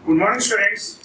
Good morning, students.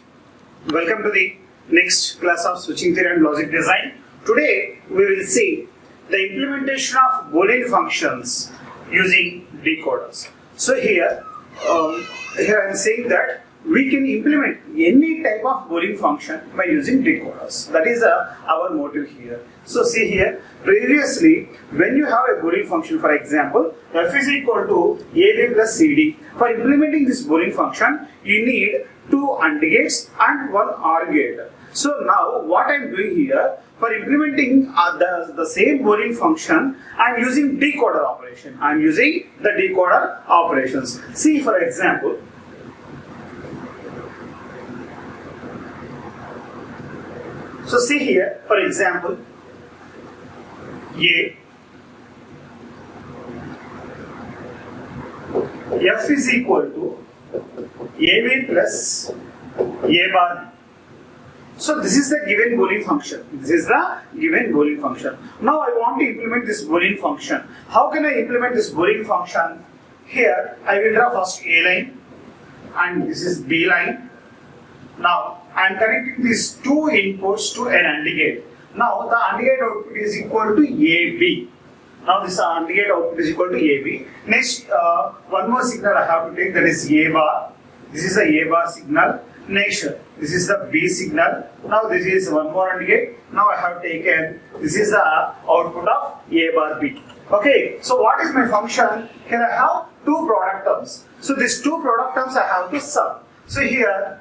Welcome to the next class of switching theory and logic design. Today we will see the implementation of Boolean functions using decoders. So here I am saying that we can implement any type of Boolean function by using decoders. That is our motive here. So see here, previously when you have a Boolean function, for example, f is equal to ab plus cd. For implementing this Boolean function, you need two AND gates and one OR gate. So now what I am doing here, for implementing the same Boolean function, I am using decoder operation. I am using the decoder operations. See, for example, so see here, for example, f is equal to ab plus a bar. So this is the given Boolean function. This is the given Boolean function. Now I want to implement this Boolean function. How can I implement this Boolean function? Here I will draw first a line and this is b line. Now I am connecting these two inputs to an AND gate. Now the AND gate output is equal to AB. Now this AND gate output is equal to AB. Next, one more signal I have to take, that is A bar. This is the A bar signal. Next, this is the B signal. Now this is one more AND gate. Now I have taken, this is the output of A bar B. Okay, so what is my function? Here I have two product terms. So these two product terms I have to sum. So here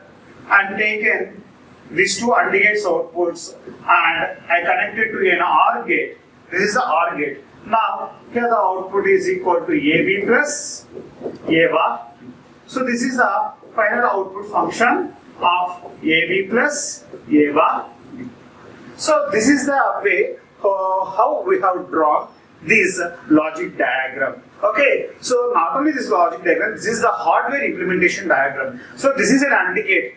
I am taken these two AND gates outputs and I connected to an OR gate. This is the OR gate. Now here the output is equal to AB plus A bar. So this is the final output function of AB plus A bar. So this is the way how we have drawn this logic diagram. Okay, so not only this logic diagram, this is the hardware implementation diagram. So this is an AND gate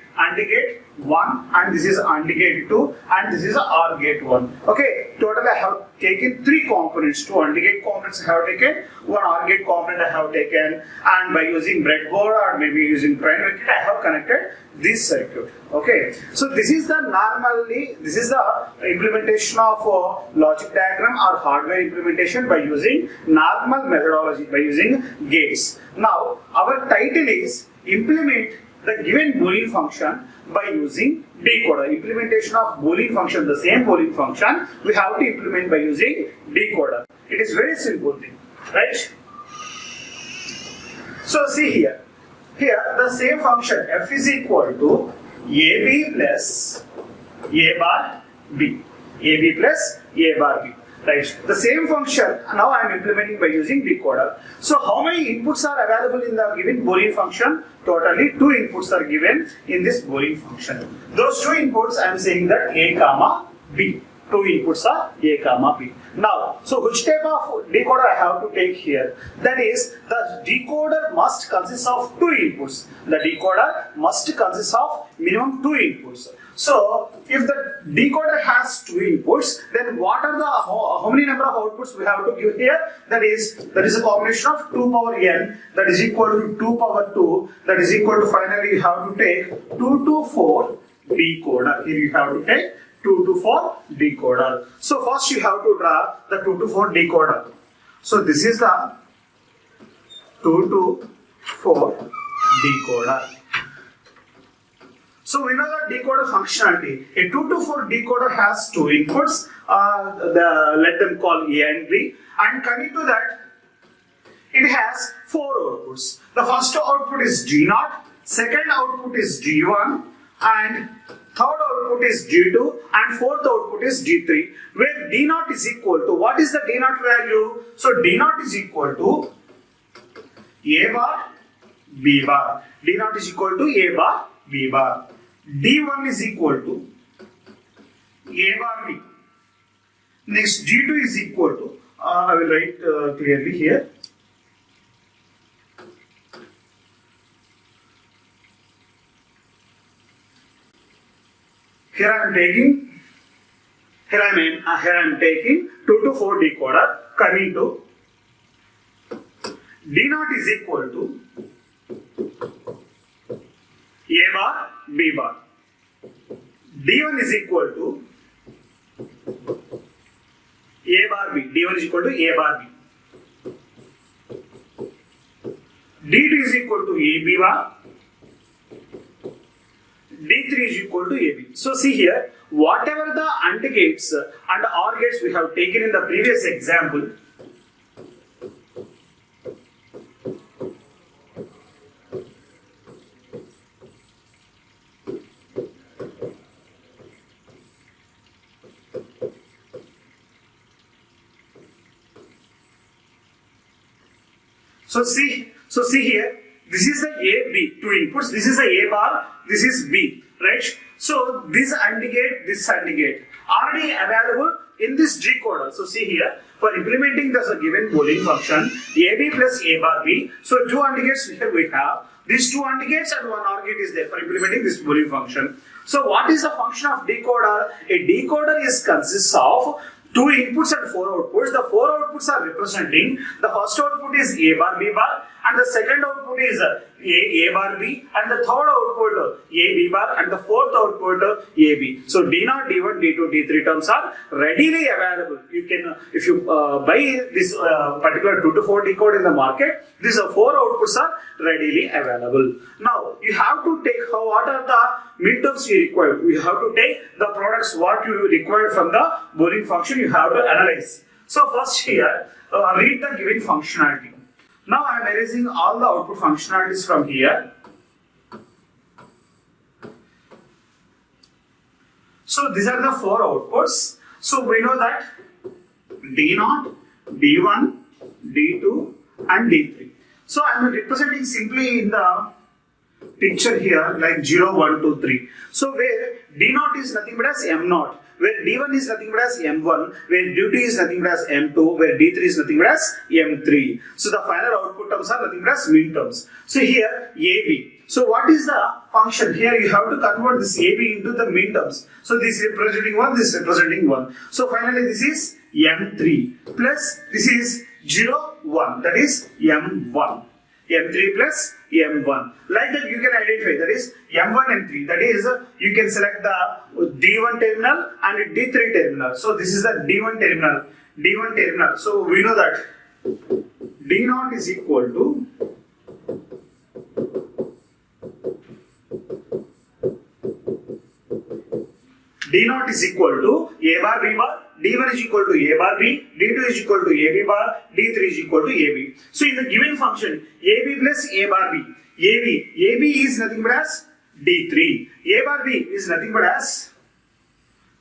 1, and this is AND gate 2, and this is a OR gate 1. Okay, totally I have taken three components, two AND gate components I have taken, one OR gate component I have taken, and by using breadboard or maybe using primary circuit I have connected this circuit. Okay, so this is the implementation of logic diagram or hardware implementation by using normal methodology, by using gates. Now our title is implement the given Boolean function by using decoder. Implementation of Boolean function, the same Boolean function we have to implement by using decoder. It is very simple thing, right? So see here the same function f is equal to ab plus a bar b. ab plus a bar b. Right. The same function now I am implementing by using decoder. So how many inputs are available in the given Boolean function? Totally 2 inputs are given in this Boolean function. Those 2 inputs I am saying that a comma b. 2 inputs are a comma b. Now, so which type of decoder I have to take here? That is, the decoder must consist of 2 inputs. The decoder must consist of minimum 2 inputs. So, if the decoder has 2 inputs, then what are the how many number of outputs we have to give here? That is a combination of 2 power n, that is equal to 2 power 2, that is equal to finally you have to take 2 to 4 decoder. Here you have to take 2 to 4 decoder. So first you have to draw the 2 to 4 decoder. So this is the 2 to 4 decoder. So we know the decoder functionality. A 2 to 4 decoder has 2 inputs. Let them call A and B. And coming to that, it has 4 outputs. The first output is D0, second output is D1, and third output is D2, and fourth output is D3, where D0 is equal to, what is the D0 value? So D0 is equal to A bar, B bar. D0 is equal to A bar, B bar. D1 is equal to A bar, B. Next, D2 is equal to, I will write clearly here. Here I am taking 2 to 4 decoder, coming to D0 is equal to A bar, B bar. D1 is equal to A bar B. D1 is equal to A bar B. D2 is equal to AB bar. D3 is equal to AB. So see here, whatever the AND gates and OR gates we have taken in the previous example, So see here, this is the A, B, two inputs. This is the A bar, this is B, right? So this AND gate, this AND gate, already available in this decoder. So see here, for implementing the given Boolean function, AB plus A bar B. So two AND gates here we have. These two AND gates and one OR gate is there for implementing this Boolean function. So what is the function of decoder? A decoder consists of two inputs and four outputs. The four outputs are representing, the first output is A bar B bar, and the second output is A bar B, and the third output A B bar, and the fourth output A B. So D0, D1, D2, D3 terms are readily available. You can, if you buy this particular 2 to 4 decode in the market, these four outputs are readily available. Now you have to take what are the midterms you require. You have to take the products what you require from the Boolean function. You have to analyze. So first here, read the given functionality. Now I am erasing all the output functionalities from here. So these are the four outputs. So we know that D0, D1, D2 and D3. So I am representing simply in the picture here like 0, 1, 2, 3. So where D0 is nothing but as M0. Where D1 is nothing but as M1, where D2 is nothing but as M2, where D3 is nothing but as M3. So the final output terms are nothing but as min terms. So here AB. So what is the function? Here you have to convert this AB into the min terms. So this is representing 1, this is representing 1. So finally this is M3 plus this is 0, 1, that is M1. M3 plus M1. Like that you can identify, that is M1, M3. That is, you can select the D1 terminal and D3 terminal. So this is the D1 terminal. D1 terminal. So we know that D0 is equal to D0 is equal to A bar B bar. D1 is equal to A bar B, D2 is equal to AB bar, D3 is equal to AB. So in the given function, AB plus A bar B, AB is nothing but as D3, A bar B is nothing but as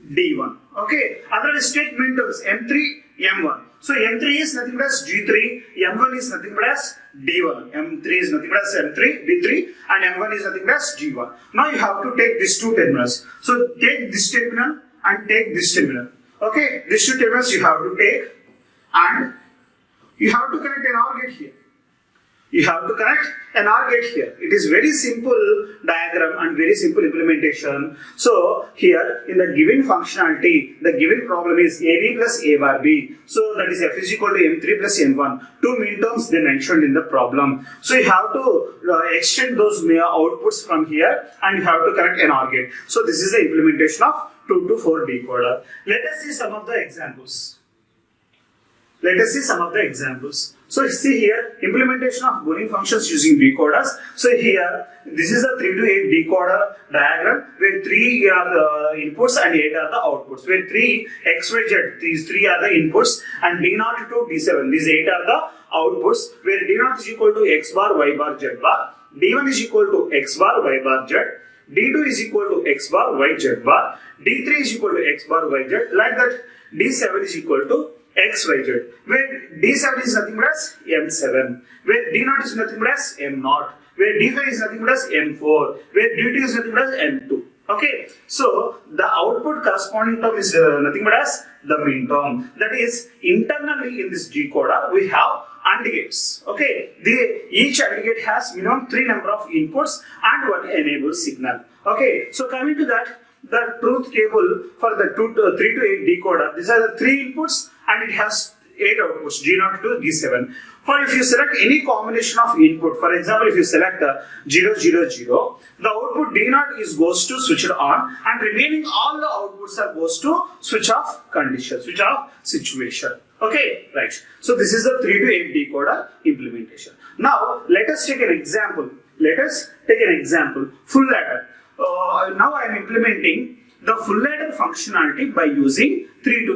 D1. Okay, otherwise take min terms M3, M1. So M3 is nothing but as G3, M1 is nothing but as D1, M3 is nothing but as M3, D3 and M1 is nothing but as G1. Now you have to take these two terminals. So take this terminal and take this terminal. Okay, these two terminals you have to take and you have to connect an OR gate here. You have to connect an OR gate here. It is very simple diagram and very simple implementation. So here in the given functionality, the given problem is AB plus A bar B. So that is F is equal to M3 plus M1. Two min terms they mentioned in the problem. So you have to extend those outputs from here and you have to connect an OR gate. So this is the implementation of 2 to 4 decoder. Let us see some of the examples. So see here, implementation of Boolean functions using decoders. So here, this is a 3 to 8 decoder diagram where 3 are the inputs and 8 are the outputs. Where 3 X, Y, Z, these 3 are the inputs and D0 to D7, these 8 are the outputs. Where D0 is equal to X bar, Y bar, Z bar. D1 is equal to X bar, Y bar, Z. D2 is equal to X bar, Y, Z bar. D3 is equal to X bar, Y, Z. Like that, D7 is equal to X, Y, Z. Where D7 is nothing but as M7. Where D0 is nothing but as M0. Where D5 is nothing but as M4. Where D2 is nothing but as M2. Okay, so the output corresponding term is nothing but as the min term. That is, internally in this decoder, we have AND gates. Okay, each AND gate has minimum 3 number of inputs and 1 enable signal. Okay, so coming to that, the truth table for the 3 to 8 decoder, these are the 3 inputs and it has 8 outputs, G0 to D7. For if you select any combination of input, for example, if you select 0, 0, 0, the output D0 is goes to switch on, and remaining all the outputs are goes to switch off condition, switch off situation. Okay, right. So this is the 3 to 8 decoder implementation. Now let us take an example. Let us take an example. Full ladder. Now I am implementing the full ladder functionality by using 3 to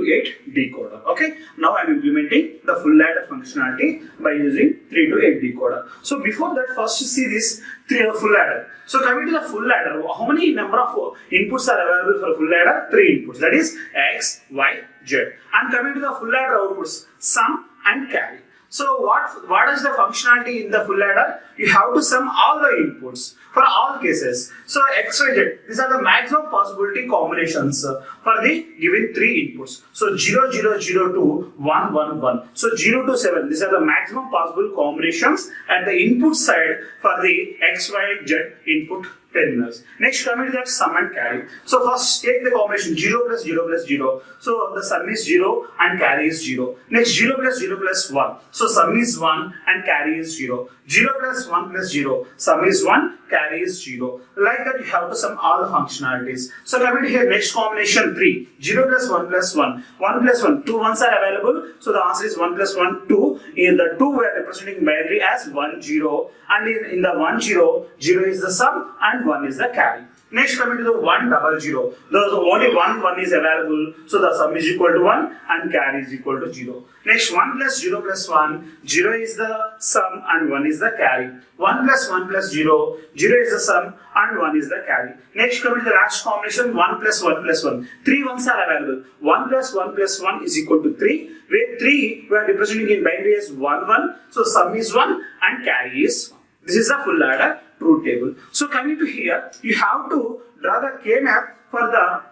8 decoder. Okay. Now I am implementing the full ladder functionality by using 3 to 8 decoder. So before that, first see this full ladder. So coming to the full ladder, how many number of inputs are available for full ladder? 3 inputs. That is X, Y, Z. And coming to the full ladder outputs, sum and carry. So what is the functionality in the full ladder? You have to sum all the inputs for all cases. So X, Y, Z, these are the maximum possibility combinations for the given 3 inputs. So 0, 0, 0 to 1, 1, 1. So 0 to 7, these are the maximum possible combinations at the input side for the X, Y, Z input terminals. Next, coming to that sum and carry. So first take the combination 0 plus 0 plus 0. So the sum is 0 and carry is 0. Next 0 plus 0 plus 1. So sum is 1 and carry is 0. 0 plus 1 plus 0. Sum is 1, carry is 0. Like that you have to sum all the functionalities. So coming to here, next combination 3. 0 plus 1 plus 1. 1 plus 1. 2 ones are available. So the answer is 1 plus 1, 2. In the 2 we are representing binary as 1, 0. And in the 1, 0, 0 is the sum and 1 is the carry. Next coming to the 1, 0, 0. There's only 1 is available. So the sum is equal to 1 and carry is equal to 0. Next 1 plus 0 plus 1. 0 is the sum and 1 is the carry. 1 plus 1 plus 0. 0 is the sum and 1 is the carry. Next coming to the last combination 1 plus 1 plus 1. 3 ones are available. 1 plus 1 plus 1 is equal to 3. Where 3 we are representing in binary as 1, 1. So sum is 1 and carry is 1. This is the full ladder truth table. So coming to here, you have to draw the K-map for the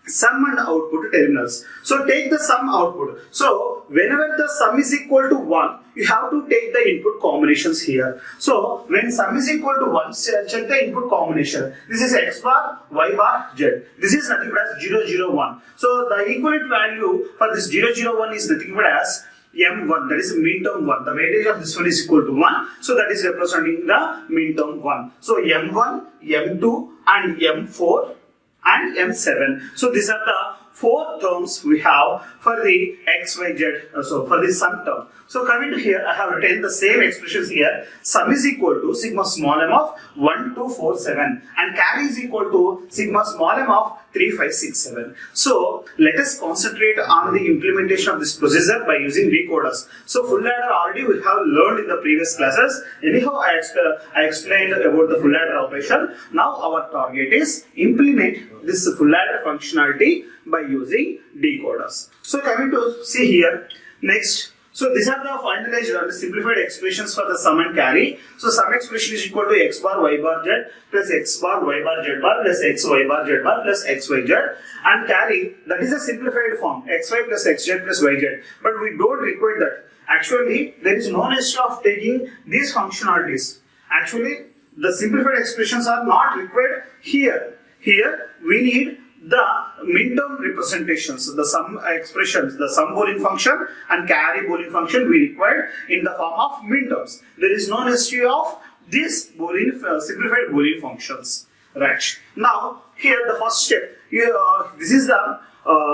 sum and output terminals. So take the sum output. So whenever the sum is equal to 1, you have to take the input combinations here. So when sum is equal to 1, check the input combination. This is X bar, Y bar, Z. This is nothing but as 0, 0, 1. So the equivalent value for this 0, 0, 1 is nothing but as M1, that is mean term 1. The weightage of this one is equal to 1. So that is representing the mean term 1. So M1, M2 and M4 and M7. So these are the 4 terms we have for the X, Y, Z, so for the sum term. So coming to here, I have written the same expressions here. Sum is equal to sigma small m of 1, 2, 4, 7 and carry is equal to sigma small m of 3, 5, 6, 7. So let us concentrate on the implementation of this procedure by using decoders. So full ladder already we have learned in the previous classes. Anyhow, I explained about the full ladder operation. Now our target is implement this full ladder functionality by using decoders. So coming to see here, next. So these are the finalized or simplified expressions for the sum and carry. So sum expression is equal to X bar Y bar Z plus X bar Y bar Z bar plus X Y bar Z bar plus X Y Z, and carry, that is a simplified form, XY plus XZ plus YZ. But we don't require that. Actually, there is no need of taking these functionalities. Actually, the simplified expressions are not required here. Here we need the minterm representations, the sum expressions, the sum Boolean function and carry Boolean function we require in the form of minterms. There is no necessity of these Boolean simplified Boolean functions. Right. Now here the first step. This is the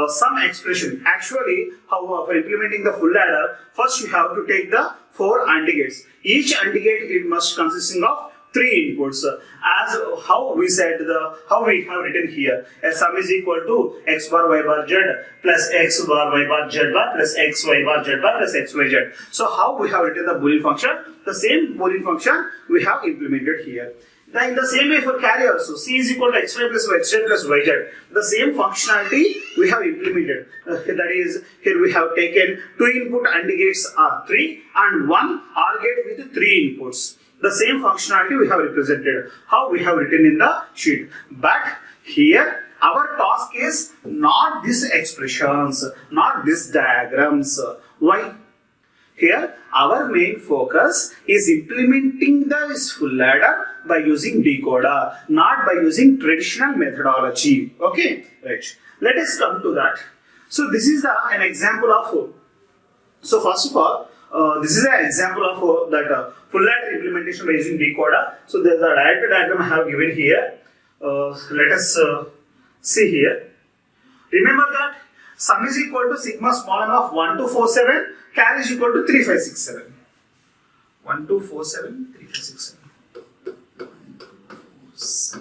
sum expression. Actually, for implementing the full ladder, first you have to take the 4 AND gates. Each AND gate it must consisting of 3 inputs, as how we said how we have written here. A sum is equal to X bar Y bar Z plus X bar Y bar Z bar plus X Y bar Z bar plus X Y Z. So how we have written the Boolean function? The same Boolean function we have implemented here. Then in the same way for carry also, C is equal to XY plus YZ plus YZ. The same functionality we have implemented. That is, here we have taken 2 input AND gates are 3 and 1 OR gate with 3 inputs. The same functionality we have represented, how we have written in the sheet. But here our task is not these expressions, not these diagrams. Why? Here our main focus is implementing this full ladder by using decoder, not by using traditional methodology. Okay, right. Let us come to that. So this is an example of So first of all, this is an example of that full ladder implementation by using decoder. So there's a directed diagram I have given here. Let us see here. Remember that sum is equal to sigma small m of 1247, carry is equal to 3567. 1247, 3567. 1247.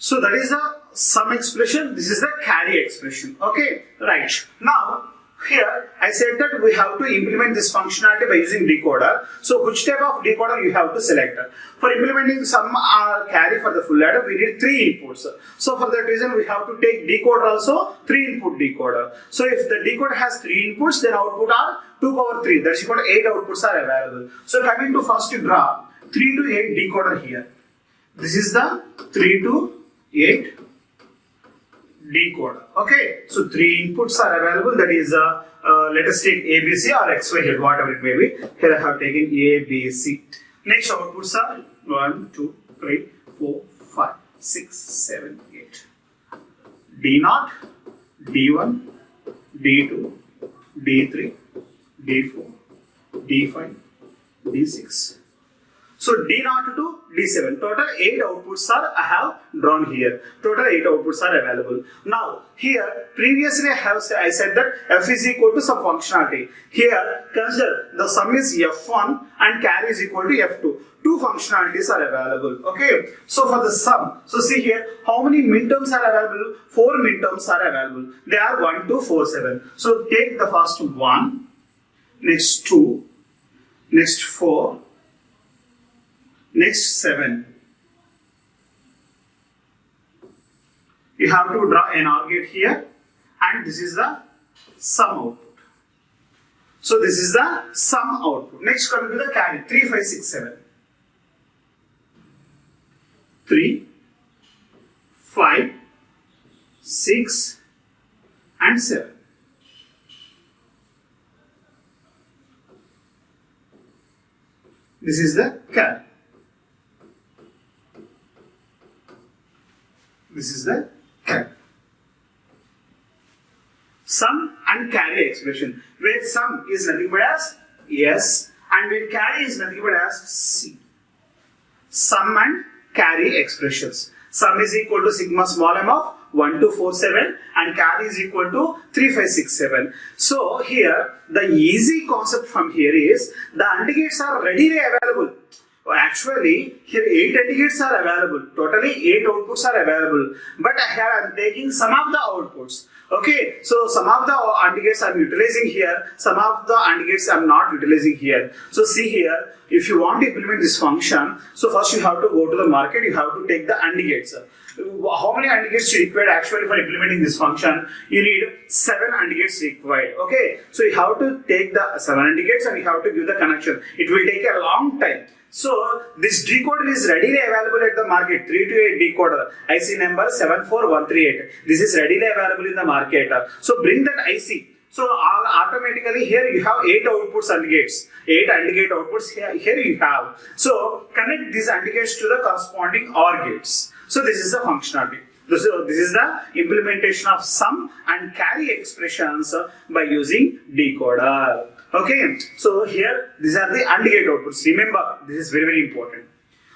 So that is the sum expression, this is the carry expression. Okay, right. Now, here I said that we have to implement this functionality by using decoder. So which type of decoder you have to select? For implementing sum or carry for the full ladder, we need 3 inputs. So for that reason, we have to take decoder also, 3 input decoder. So if the decoder has 3 inputs, then output are 2 power 3, that's equal to 8 outputs are available. So coming to first draw 3 to 8 decoder here. This is the 3 to 8 decoder. Okay, so 3 inputs are available. That is, let us take ABC or XYZ, whatever it may be. Here I have taken ABC. Next outputs are 1, 2, 3, 4, 5, 6, 7, 8. D0, D1, D2, D3, D4, D5, D6. So D0 to D7, total 8 outputs are I have drawn here. Total 8 outputs are available. Now here previously I said that f is equal to some functionality. Here consider the sum is f1 and carry is equal to f2. 2 functionalities are available. Okay. So for the sum, so see here how many minterms are available? 4 minterms are available. They are 1, 2, 4, 7. So take the first 1, next 2, next 4. Next 7. You have to draw an OR gate here, and this is the sum output. So this is the sum output. Next coming to the carry 3, 5, 6, 7. 3, 5, 6, and 7. This is the carry. This is the carry. Sum and carry expression, where sum is nothing but as S and where carry is nothing but as C. Sum and carry expressions. Sum is equal to sigma small m of 1247 and carry is equal to 3567. So here the easy concept from here is the AND gates are readily available. Actually, here 8 AND gates are available. Totally 8 outputs are available. But here I am taking some of the outputs. Okay, so some of the AND gates I am utilizing here. Some of the AND gates I am not utilizing here. So see here, if you want to implement this function, so first you have to go to the market. You have to take the AND gates. How many AND gates you required actually for implementing this function? You need 7 AND gates required. Okay, so you have to take the 7 AND gates and you have to give the connection. It will take a long time. So this decoder is readily available at the market. 3 to 8 decoder, IC number 74138. This is readily available in the market. So bring that IC. So automatically here you have 8 outputs AND gates. 8 AND gate outputs here you have. So connect these AND gates to the corresponding OR gates. So this is the functionality. This is the implementation of sum and carry expressions by using decoder. Okay, so here these are the AND gate outputs. Remember, this is very, very important.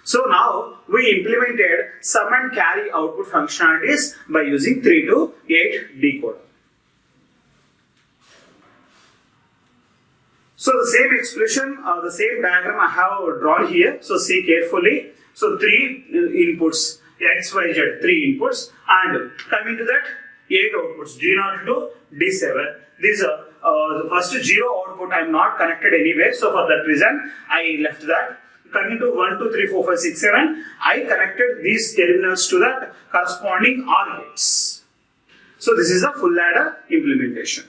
So now we implemented sum and carry output functionalities by using 3 to 8 decoder. So the same expression, the same diagram I have drawn here. So see carefully. So 3 inputs, X, Y, Z, 3 inputs, and coming to that 8 outputs, D0 to D7. These are the first 0 output I am not connected anywhere, so for that reason I left that. Coming to 1, 2, 3, 4, 5, 6, 7, I connected these terminals to the corresponding OR gates. So this is the full ladder implementation.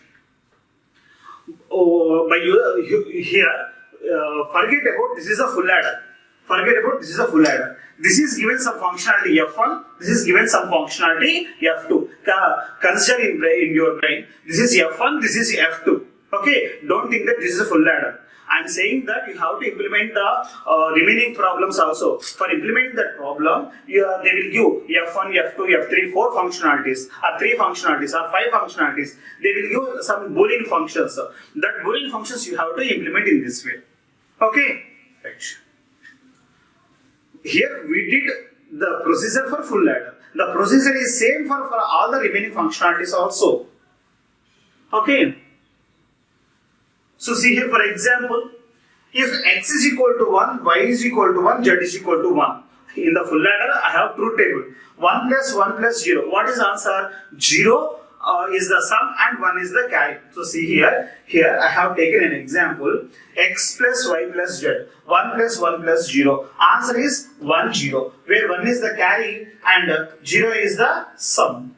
Here, forget about this is a full ladder. Forget about this is a full adder. This is given some functionality F1, this is given some functionality F2. Consider in your brain, this is F1, this is F2. Okay, don't think that this is a full adder. I am saying that you have to implement the remaining problems also. For implementing that problem, they will give F1, F2, F3, 4 functionalities, or 3 functionalities, or 5 functionalities. They will give some Boolean functions. That Boolean functions you have to implement in this way. Okay, right. Here we did the procedure for full adder. The procedure is same for all the remaining functionalities also. Okay. So see here, for example, if x is equal to 1, y is equal to 1, z is equal to 1. In the full adder, I have truth table. 1 plus 1 plus 0. What is answer? 0 is the sum and 1 is the carry. So see here I have taken an example. X plus y plus z. 1 plus 1 plus 0. Answer is 1, 0. Where 1 is the carry and 0 is the sum.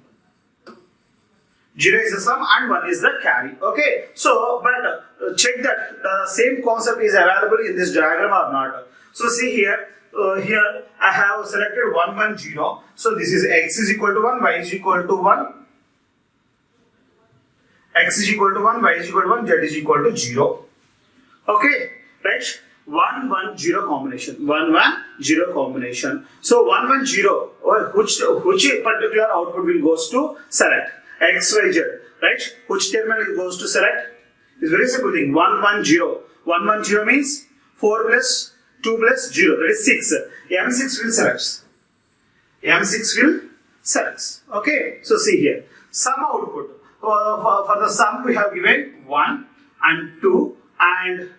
0 is the sum and 1 is the carry. Okay. So, but check that the same concept is available in this diagram or not. So see here. Here I have selected 1, 1, 0. So this is x is equal to 1, y is equal to 1. X is equal to 1, y is equal to 1, z is equal to 0. Okay, right? 1, 1, 0 combination. 1, 1, 0 combination. So 1, 1, 0, which particular output will goes to select? X, Y, Z, right? Which terminal it goes to select? It's very simple thing. 1, 1, 0. 1, 1, 0 means 4 plus 2 plus 0. That is 6. M6 will select. M6 will select. Okay. So see here. Sum output. For the sum we have given 1 and 2 and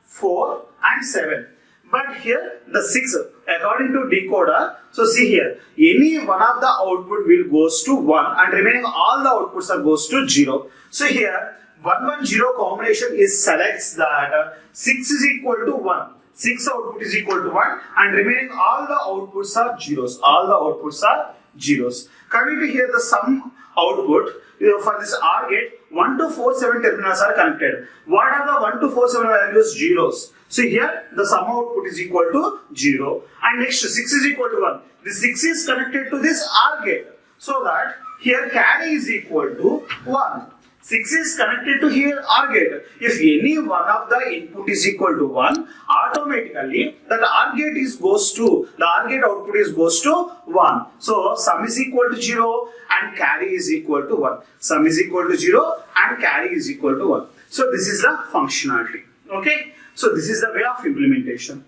4 and 7. But here the 6 according to decoder. So see here, any one of the output will goes to 1 and remaining all the outputs are goes to 0. So here 1, 1, 0 combination is selects that 6 is equal to 1. 6 output is equal to 1 and remaining all the outputs are zeros. All the outputs are zeros. Coming to here the sum output. For this OR gate, 1 to 4, 7 terminals are connected. What are the 1 to 4, 7 values? Zeros. So here the sum output is equal to 0. And next 6 is equal to 1. The 6 is connected to this OR gate. So that here carry is equal to 1. 6 is connected to here OR gate. If any one of the input is equal to 1, automatically that OR gate is goes to, the OR gate output is goes to 1. So sum is equal to 0 and carry is equal to 1. Sum is equal to 0 and carry is equal to 1. So this is the functionality. Okay. So this is the way of implementation.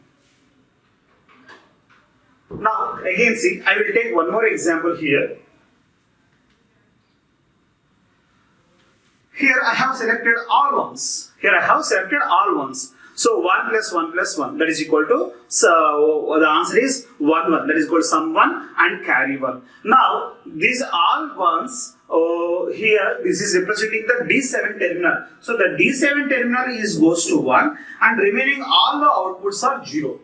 Now again see, I will take one more example here. Here I have selected all ones. So 1 plus 1 plus 1 that is equal to, so the answer is 1, 1 that is equal to sum 1 and carry 1. Now these all ones here this is representing the D7 terminal. So the D7 terminal is goes to 1 and remaining all the outputs are 0.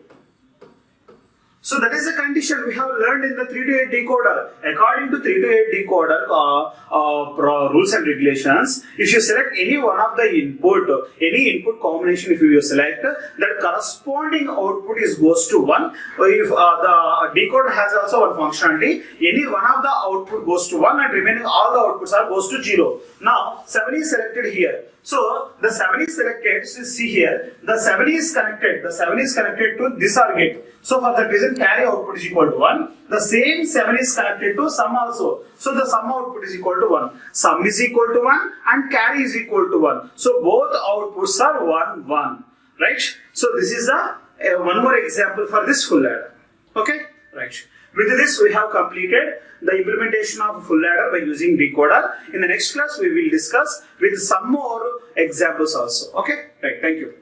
So that is the condition we have learned in the 3 to 8 decoder. According to 3 to 8 decoder rules and regulations, if you select any one of the input, any input combination if you select, that corresponding output is goes to 1. If the decoder has also one functionality, any one of the output goes to 1 and remaining all the outputs are goes to 0. Now 7 is selected here. So the 7 is selected. So see here, the 7 is connected. The 7 is connected to this OR gate. So for that reason, carry output is equal to 1. The same 7 is connected to sum also. So the sum output is equal to 1. Sum is equal to 1 and carry is equal to 1. So both outputs are 1, 1. Right? So this is one more example for this full adder. Okay? Right. With this, we have completed the implementation of full adder by using decoder. In the next class, we will discuss with some more examples also. Okay? Right. Thank you.